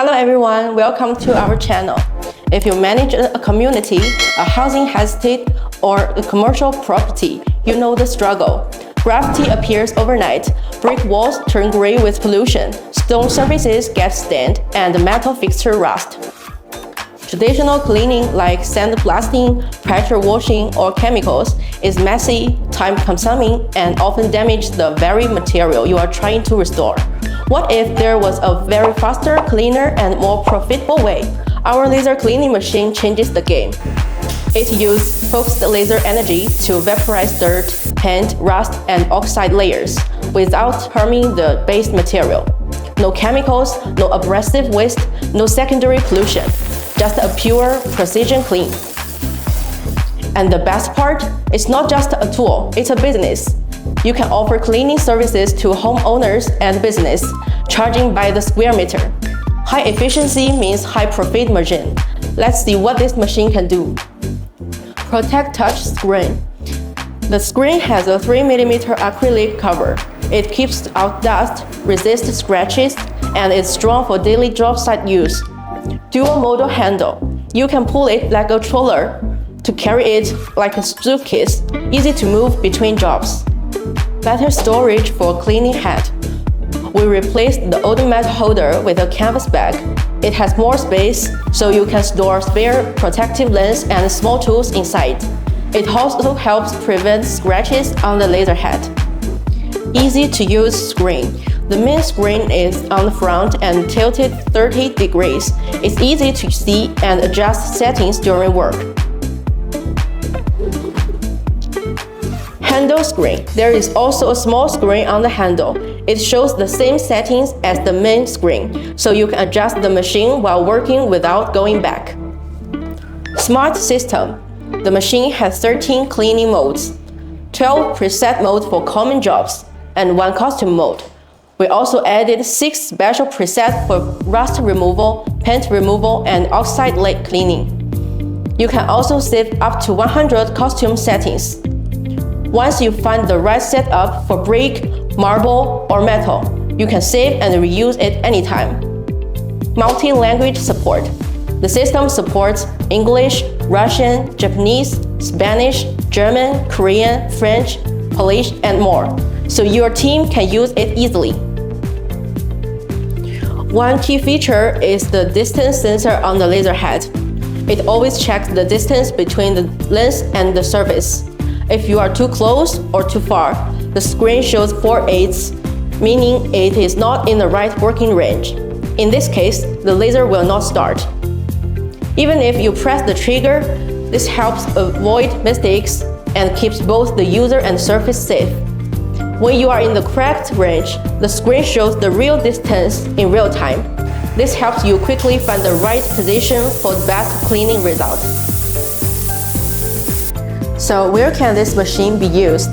Hello everyone, welcome to our channel. If you manage a community, a housing estate, or a commercial property, you know the struggle. Graffiti appears overnight, brick walls turn gray with pollution, stone surfaces get stained, and metal fixture rust. Traditional cleaning like sandblasting, pressure washing, or chemicals is messy, time-consuming, and often damages the very material you are trying to restore. What if there was a very faster, cleaner, and more profitable way? Our laser cleaning machine changes the game. It uses focused laser energy to vaporize dirt, paint, rust, and oxide layers without harming the base material. No chemicals, no abrasive waste, no secondary pollution. Just a pure precision clean. And the best part, it's not just a tool, it's a business. You can offer cleaning services to homeowners and business, charging by the square meter. High efficiency means high profit margin. Let's see what this machine can do. Protect touch screen. The screen has a 3mm acrylic cover. It keeps out dust, resists scratches, and is strong for daily job site use. Dual model handle. You can pull it like a troller to carry it like a suitcase, easy to move between jobs. Better storage for cleaning head. We replaced the old mat holder with a canvas bag. It has more space, so you can store spare protective lens and small tools inside. It also helps prevent scratches on the laser head. Easy to use screen. The main screen is on the front and tilted 30 degrees. It's easy to see and adjust settings during work. Handle screen. There is also a small screen on the handle. It shows the same settings as the main screen, so you can adjust the machine while working without going back. Smart system. The machine has 13 cleaning modes, 12 preset modes for common jobs, and 1 custom mode. We also added 6 special presets for rust removal, paint removal, and oxide lake cleaning. You can also set up to 100 custom settings. Once you find the right setup for brick, marble, or metal, you can save and reuse it anytime. Multi-language support. The system supports English, Russian, Japanese, Spanish, German, Korean, French, Polish, and more, so your team can use it easily. One key feature is the distance sensor on the laser head. It always checks the distance between the lens and the surface. If you are too close or too far, the screen shows 4/8, meaning it is not in the right working range. In this case, the laser will not start. Even if you press the trigger, this helps avoid mistakes and keeps both the user and surface safe. When you are in the correct range, the screen shows the real distance in real time. This helps you quickly find the right position for the best cleaning result. So where can this machine be used?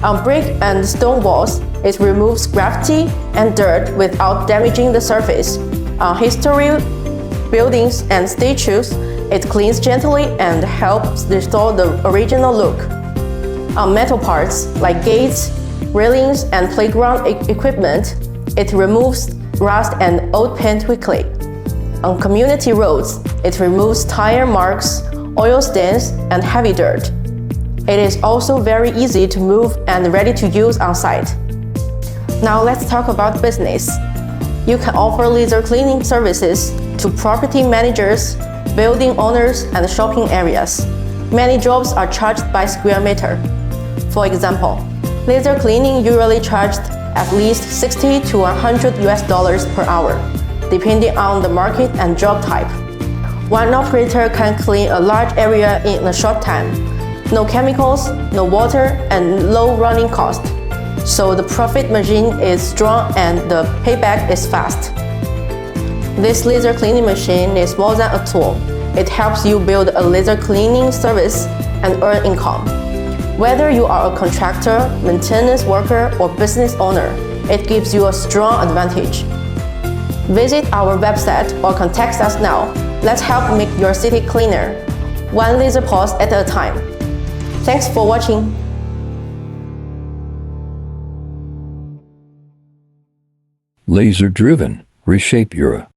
On brick and stone walls, it removes graffiti and dirt without damaging the surface. On historic buildings and statues, it cleans gently and helps restore the original look. On metal parts like gates, railings, and playground equipment, it removes rust and old paint quickly. On community roads, it removes tire marks, oil stains, and heavy dirt. It is also very easy to move and ready to use on site. Now let's talk about business. You can offer laser cleaning services to property managers, building owners, and shopping areas. Many jobs are charged by square meter. For example, laser cleaning usually charged at least $60 to $100 per hour, depending on the market and job type. One operator can clean a large area in a short time. No chemicals, no water, and low running cost. So the profit margin is strong and the payback is fast. This laser cleaning machine is more than a tool. It helps you build a laser cleaning service and earn income. Whether you are a contractor, maintenance worker, or business owner, it gives you a strong advantage. Visit our website or contact us now. Let's help make your city cleaner, one laser pulse at a time. Thanks for watching. Laser-driven, reshape your